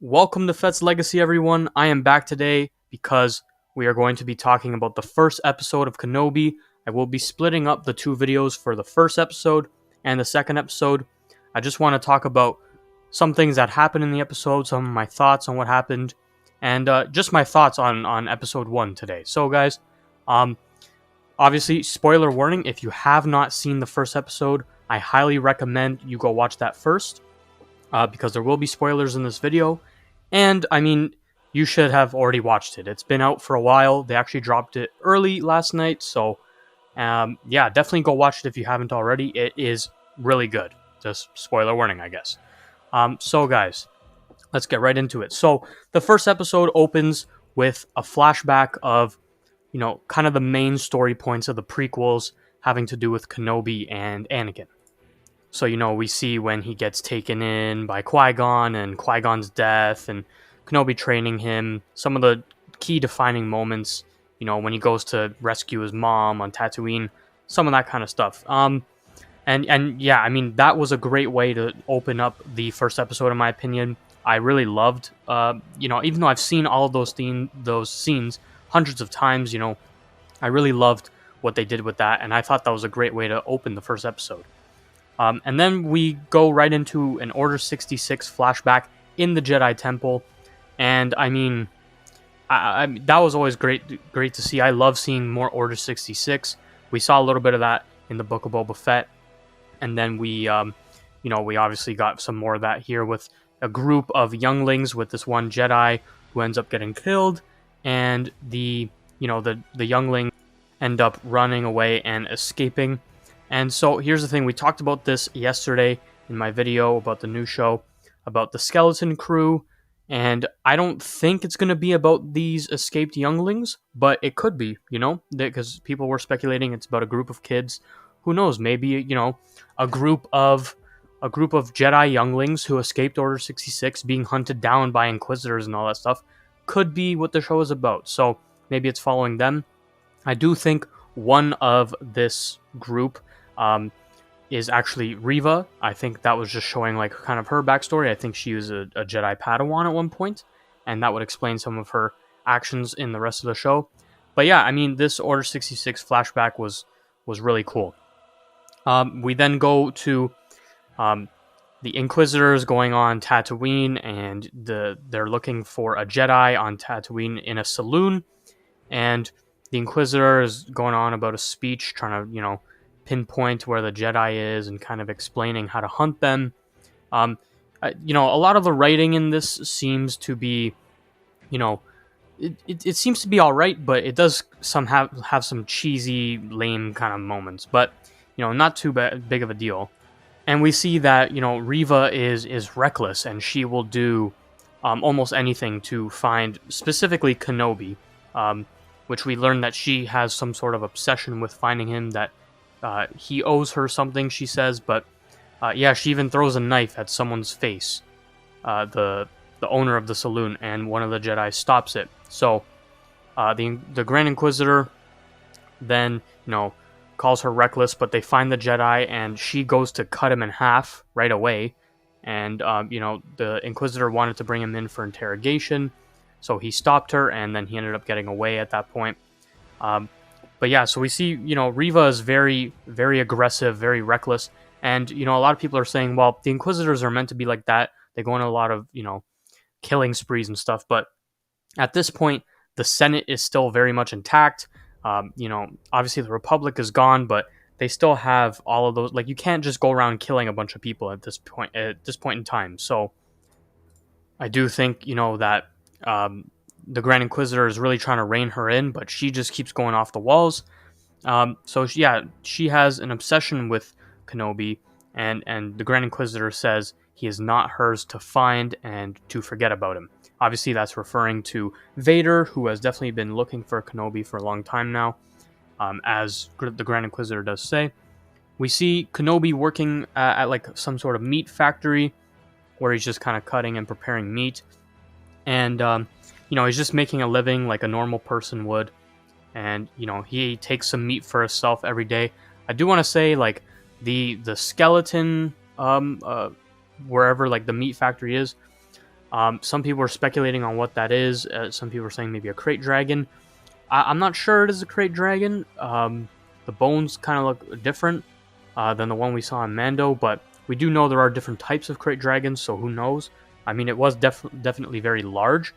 Welcome to Fett's Legacy, everyone. I am back today because we are going to be talking about the first episode of Kenobi. I will be splitting up the two videos for the first episode and the second episode. I just want to talk about some things that happened in the episode, some of my thoughts on what happened, and just my thoughts on episode 1 today. So, guys, obviously, spoiler warning, if you have not seen the first episode, I highly recommend you go watch that first. Because there will be spoilers in this video. And, I mean, you should have already watched it. It's been out for a while. They actually dropped it early last night. So, yeah, definitely go watch it if you haven't already. It is really good. Just spoiler warning, I guess. So, guys, let's get right into it. So, the first episode opens with a flashback of, kind of the main story points of the prequels having to do with Kenobi and Anakin. So, we see when he gets taken in by Qui-Gon and Qui-Gon's death and Kenobi training him, some of the key defining moments, when he goes to rescue his mom on Tatooine, some of that kind of stuff. And yeah, I mean, that was a great way to open up the first episode, in my opinion. I really loved, even though I've seen all of those scenes hundreds of times, I really loved what they did with that, and I thought that was a great way to open the first episode. And then we go right into an Order 66 flashback in the Jedi Temple. And I mean, that was always great to see. I love seeing more Order 66. We saw a little bit of that in the Book of Boba Fett. And then we obviously got some more of that here with a group of younglings with this one Jedi who ends up getting killed. And the youngling end up running away and escaping. And so here's the thing, we talked about this yesterday in my video about the new show, about the skeleton crew, and I don't think it's going to be about these escaped younglings, but it could be, because people were speculating it's about a group of kids. Who knows, maybe, a group of Jedi younglings who escaped Order 66 being hunted down by Inquisitors and all that stuff could be what the show is about. So maybe it's following them. I do think one of this group is actually Reva. I think that was just showing like kind of her backstory. I think she was a Jedi Padawan at one point, and that would explain some of her actions in the rest of the show. But yeah, I mean, this Order 66 flashback was really cool. We then go to the Inquisitors going on Tatooine, and they're looking for a Jedi on Tatooine in a saloon, and the Inquisitor is going on about a speech, trying to, pinpoint where the Jedi is and kind of explaining how to hunt them. A lot of the writing in this seems to be, it seems to be all right, but it does have some cheesy, lame kind of moments. But, not too big of a deal. And we see that, Reva is reckless, and she will do almost anything to find specifically Kenobi. Which we learn that she has some sort of obsession with finding him, that he owes her something, she says, but yeah, she even throws a knife at someone's face, the owner of the saloon, and one of the Jedi stops it. So the Grand Inquisitor then, calls her reckless, but they find the Jedi, and she goes to cut him in half right away, and, the Inquisitor wanted to bring him in for interrogation, so he stopped her, and then he ended up getting away at that point. But yeah, so we see, Reva is very, very aggressive, very reckless. And, a lot of people are saying, well, the Inquisitors are meant to be like that. They go on a lot of, killing sprees and stuff. But at this point, the Senate is still very much intact. Obviously the Republic is gone, but they still have all of those. Like, you can't just go around killing a bunch of people at this point in time. So I do think, that the Grand Inquisitor is really trying to rein her in, but she just keeps going off the walls. She has an obsession with Kenobi, and the Grand Inquisitor says he is not hers to find and to forget about him. Obviously, that's referring to Vader, who has definitely been looking for Kenobi for a long time now, as the Grand Inquisitor does say. We see Kenobi working at like some sort of meat factory, where he's just kind of cutting and preparing meat. And, he's just making a living like a normal person would. And, he takes some meat for himself every day. I do want to say, like, the skeleton, wherever, like, the meat factory is, Some people are speculating on what that is. Some people are saying maybe a crate dragon. I'm not sure it is a crate dragon. The bones kind of look different than the one we saw in Mando, but we do know there are different types of crate dragons, so who knows? I mean, it was definitely very large,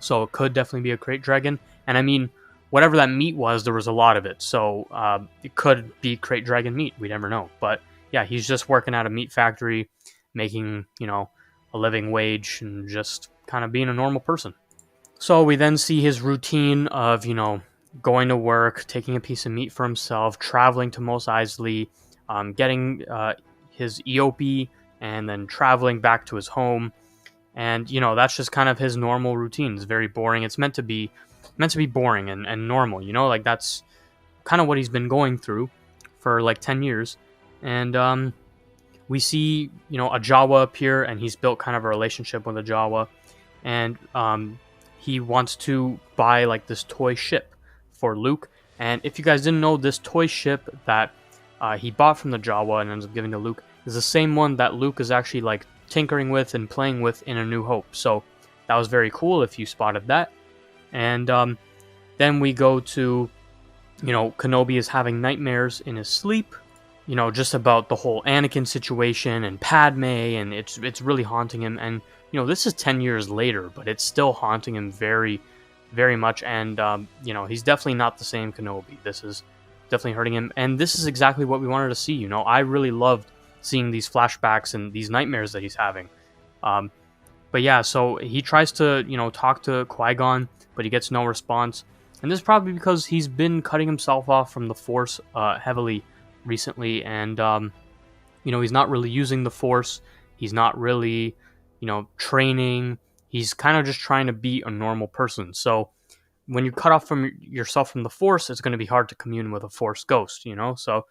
so it could definitely be a crate dragon. And I mean, whatever that meat was, there was a lot of it, so it could be crate dragon meat. We never know. But yeah, he's just working at a meat factory, making a living wage, and just kind of being a normal person. So we then see his routine of going to work, taking a piece of meat for himself, traveling to Mos Eisley, getting his EOP, and then traveling back to his home. And that's just kind of his normal routine. It's very boring. It's meant to be boring and normal. Like that's kind of what he's been going through for like 10 years. And we see a Jawa appear, and he's built kind of a relationship with a Jawa, and he wants to buy like this toy ship for Luke. And if you guys didn't know, this toy ship that he bought from the Jawa and ends up giving to Luke is the same one that Luke is actually like tinkering with and playing with in A New Hope. So that was very cool if you spotted that. And then we go to Kenobi is having nightmares in his sleep, just about the whole Anakin situation and Padme, and it's really haunting him. And this is 10 years later, but it's still haunting him very, very much. And he's definitely not the same Kenobi. This is definitely hurting him, and this is exactly what we wanted to see. I really loved seeing these flashbacks and these nightmares that he's having. But yeah, so he tries to talk to Qui-Gon, but he gets no response. And this is probably because he's been cutting himself off from the Force heavily recently, and he's not really using the Force. He's not really training. He's kind of just trying to be a normal person. So when you cut off from yourself from the Force, it's going to be hard to commune with a Force ghost, So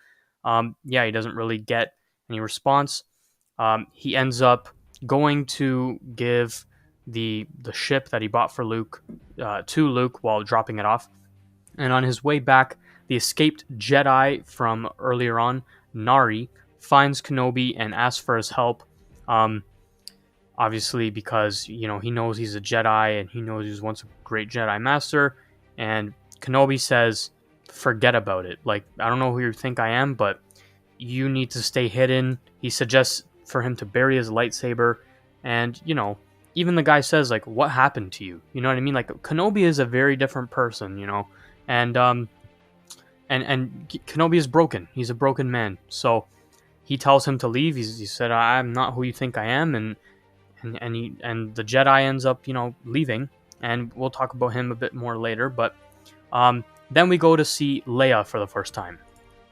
yeah, he doesn't really get any response. He ends up going to give the ship that he bought for Luke to Luke while dropping it off. And on his way back, the escaped Jedi from earlier on, Nari, finds Kenobi and asks for his help. Obviously, because he knows he's a Jedi and he knows he was once a great Jedi Master. And Kenobi says, "Forget about it. Like, I don't know who you think I am, but you need to stay hidden." He suggests for him to bury his lightsaber, and even the guy says, like, "What happened to you?" You know what I mean? Like, Kenobi is a very different person, and Kenobi is broken. He's a broken man. So he tells him to leave. He said, "I'm not who you think I am," and the Jedi ends up leaving, and we'll talk about him a bit more later. But then we go to see Leia for the first time.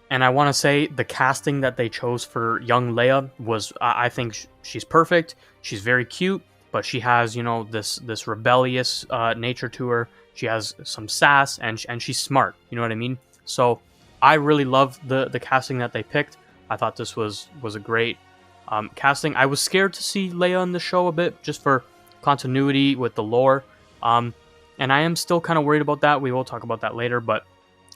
And I want to say the casting that they chose for young Leia was, I think she's perfect. She's very cute, but she has, this rebellious nature to her. She has some sass, and she's smart. You know what I mean? So I really love the casting that they picked. I thought this was a great casting. I was scared to see Leia in the show a bit, just for continuity with the lore. And I am still kind of worried about that. We will talk about that later, but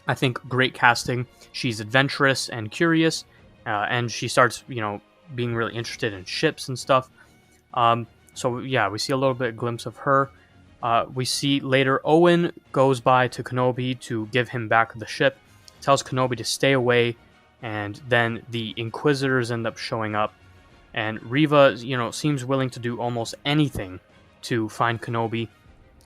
I think great casting. She's adventurous and curious, and she starts, being really interested in ships and stuff. So yeah, we see a little bit glimpse of her. We see later Owen goes by to Kenobi to give him back the ship, tells Kenobi to stay away, and then the Inquisitors end up showing up, and Reva, seems willing to do almost anything to find Kenobi.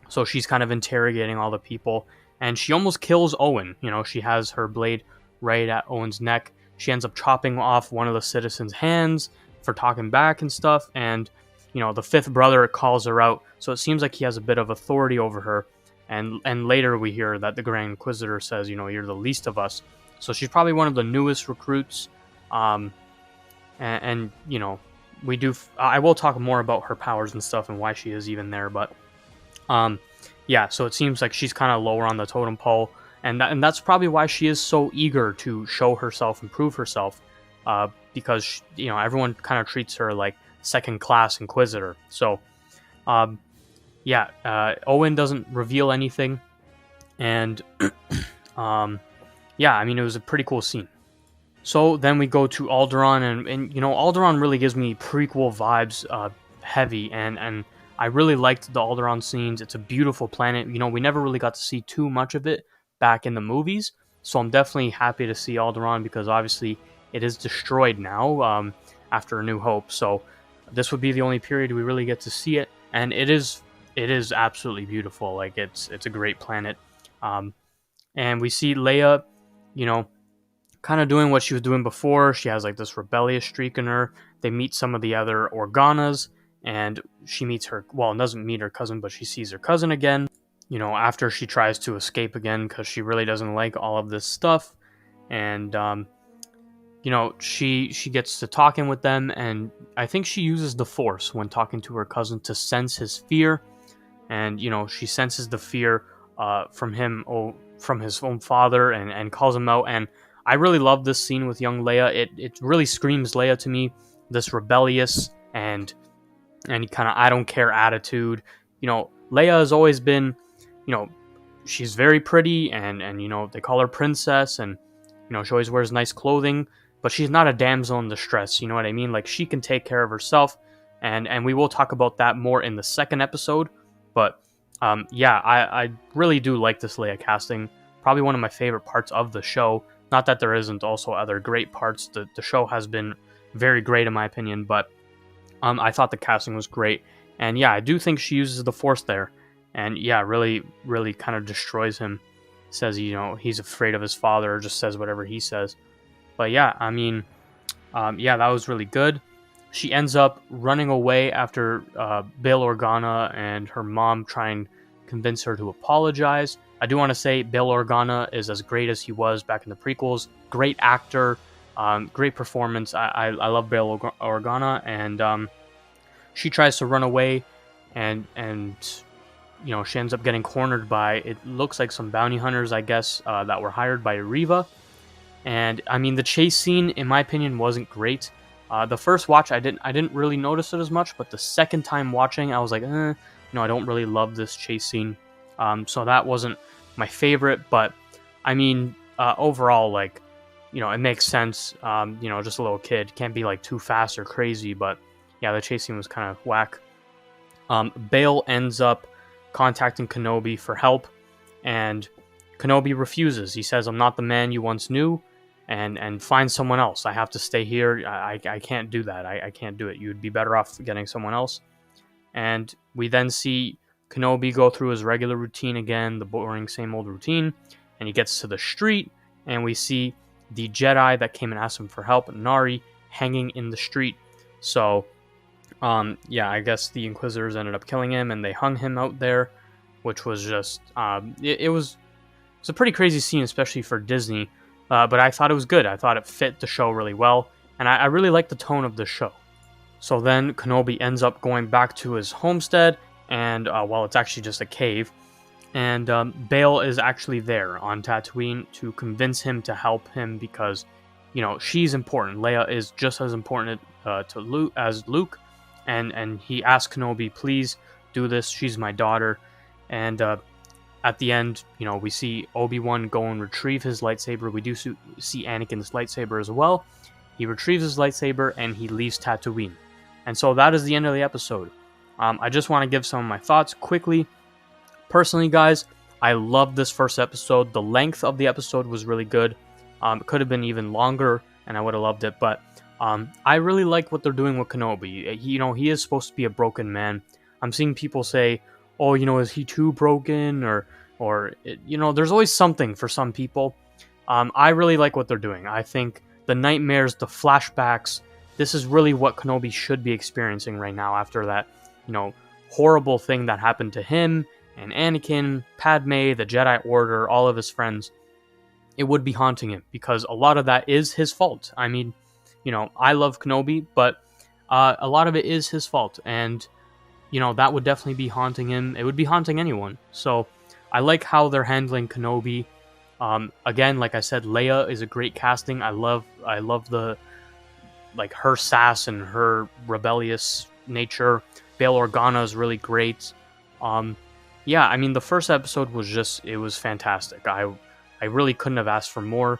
So she's kind of interrogating all the people, and she almost kills Owen. She has her blade right at Owen's neck. She ends up chopping off one of the citizens' hands for talking back and stuff, and the fifth brother calls her out, so it seems like he has a bit of authority over her. And later we hear that the Grand Inquisitor says, "You're the least of us." So she's probably one of the newest recruits. And we do. I will talk more about her powers and stuff and why she is even there, but yeah. So it seems like she's kind of lower on the totem pole, and that's probably why she is so eager to show herself and prove herself, because everyone kind of treats her like second-class Inquisitor. So, yeah, Owen doesn't reveal anything, and yeah, I mean, it was a pretty cool scene. So then we go to Alderaan, and Alderaan really gives me prequel vibes, heavy, and I really liked the Alderaan scenes. It's a beautiful planet. You know, we never really got to see too much of it back in the movies, so I'm definitely happy to see Alderaan because obviously it is destroyed now after A New Hope. So this would be the only period we really get to see it, and it is absolutely beautiful. Like it's a great planet, and we see Leia, you know, kind of doing what she was doing before. She has like this rebellious streak in her. They meet some of the other Organas, and she meets her, well, doesn't meet her cousin, but she sees her cousin again, you know, after she tries to escape again because she really doesn't like all of this stuff. And, you know, she gets to talking with them, and I think she uses the Force when talking to her cousin to sense his fear. And, you know, she senses the fear from him, from his own father, and calls him out. And I really love this scene with young Leia. It really screams Leia to me, this rebellious and kind of I don't care attitude. You know, Leia has always been, you know, she's very pretty, and you know, they call her princess, and you know, she always wears nice clothing, but she's not a damsel in distress. You know what I mean? Like, she can take care of herself, and we will talk about that more in the second episode. But yeah, I really do like this Leia casting. Probably one of my favorite parts of the show. Not that there isn't also other great parts. The show has been very great in my opinion, but I thought the casting was great. And yeah, I do think she uses the Force there. And yeah, really, really kind of destroys him. Says, you know, he's afraid of his father, or just says whatever he says. But yeah, I mean, yeah, that was really good. She ends up running away after Bail Organa and her mom try and convince her to apologize. I do want to say Bail Organa is as great as he was back in the prequels. Great actor, great performance. I love Bail Organa, and she tries to run away, and you know, she ends up getting cornered by, it looks like, some bounty hunters, I guess, that were hired by Riva. And I mean, the chase scene, in my opinion, wasn't great. The first watch, I didn't really notice it as much, but the second time watching, I was like, you know, I don't really love this chase scene. So that wasn't my favorite, but I mean, overall, like, you know, it makes sense. You know, just a little kid, can't be like too fast or crazy, but yeah, the chase scene was kind of whack. Bail ends up contacting Kenobi for help, and Kenobi refuses. He says, "I'm not the man you once knew, and find someone else. I have to stay here. I can't do that. I can't do it. You'd be better off getting someone else." And we then see Kenobi go through his regular routine again, the boring same old routine, and he gets to the street, and we see the Jedi that came and asked him for help, Nari, hanging in the street. So yeah, I guess the Inquisitors ended up killing him, and they hung him out there, which was just, it was a pretty crazy scene, especially for Disney, but I thought it was good. I thought it fit the show really well, and I really liked the tone of the show. So then Kenobi ends up going back to his homestead, and, well, it's actually just a cave, and Bail is actually there on Tatooine to convince him to help him because, you know, she's important. Leia is just as important to Luke as Luke, and he asks Kenobi, please do this, she's my daughter. And at the end, you know, we see Obi-Wan go and retrieve his lightsaber. We do see Anakin's lightsaber as well. He retrieves his lightsaber and he leaves Tatooine. And so that is the end of the episode. I just want to give some of my thoughts quickly. Personally, guys, I loved this first episode. The length of the episode was really good. It could have been even longer, and I would have loved it. But I really like what they're doing with Kenobi. You know, he is supposed to be a broken man. I'm seeing people say, oh, you know, is he too broken? Or you know, there's always something for some people. I really like what they're doing. I think the nightmares, the flashbacks, this is really what Kenobi should be experiencing right now after that, you know, horrible thing that happened to him and Anakin, Padme, the Jedi Order, all of his friends. It would be haunting him because a lot of that is his fault. I mean, you know, I love Kenobi, but a lot of it is his fault. And, you know, that would definitely be haunting him. It would be haunting anyone. So I like how they're handling Kenobi. Again, like I said, Leia is a great casting. I love the, like, her sass and her rebellious nature. Bail Organa is really great. Yeah, I mean, the first episode was just, it was fantastic. I really couldn't have asked for more.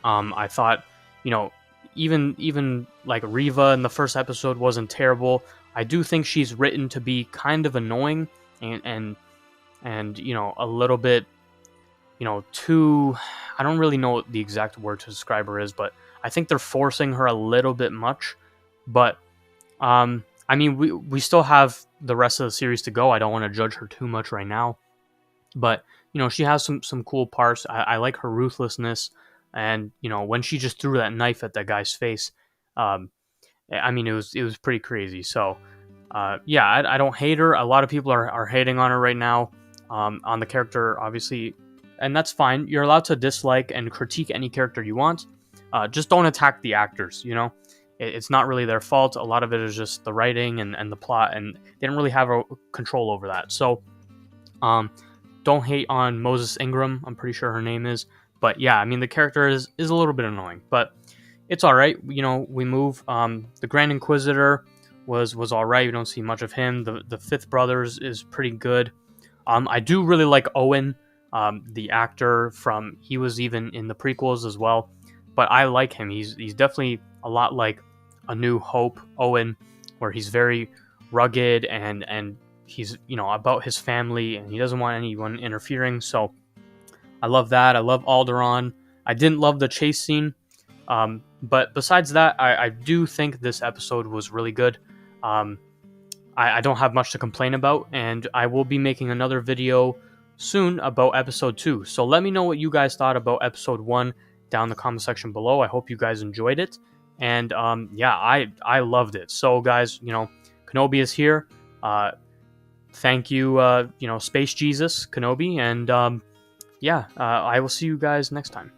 I thought, you know, even like Riva in the first episode wasn't terrible. I do think she's written to be kind of annoying and you know, a little bit, you know, too. I don't really know what the exact word to describe her is, but I think they're forcing her a little bit much. But I mean, we still have the rest of the series to go. I don't want to judge her too much right now, but you know, she has some cool parts. I like her ruthlessness, and you know, when she just threw that knife at that guy's face, um, I mean, it was pretty crazy. So, yeah, I don't hate her. A lot of people are hating on her right now, on the character, obviously, and that's fine. You're allowed to dislike and critique any character you want. Just don't attack the actors. You know, it's not really their fault. A lot of it is just the writing and the plot, and they don't really have a control over that. So, don't hate on Moses Ingram. I'm pretty sure her name is, but yeah, I mean, the character is a little bit annoying, but it's all right. You know, we move. The Grand Inquisitor was all right. We don't see much of him. The Fifth Brothers is pretty good. I do really like Owen, the actor from. He was even in the prequels as well, but I like him. He's definitely a lot like A New Hope Owen, where he's very rugged and he's, you know, about his family and he doesn't want anyone interfering. So I love that. I love Alderaan. I didn't love the chase scene. But besides that, I do think this episode was really good. I don't have much to complain about, and I will be making another video soon about episode 2. So let me know what you guys thought about episode 1 down in the comment section below. I hope you guys enjoyed it. And yeah, I loved it. So guys, you know, Kenobi is here. Thank you, you know, Space Jesus, Kenobi. And yeah, I will see you guys next time.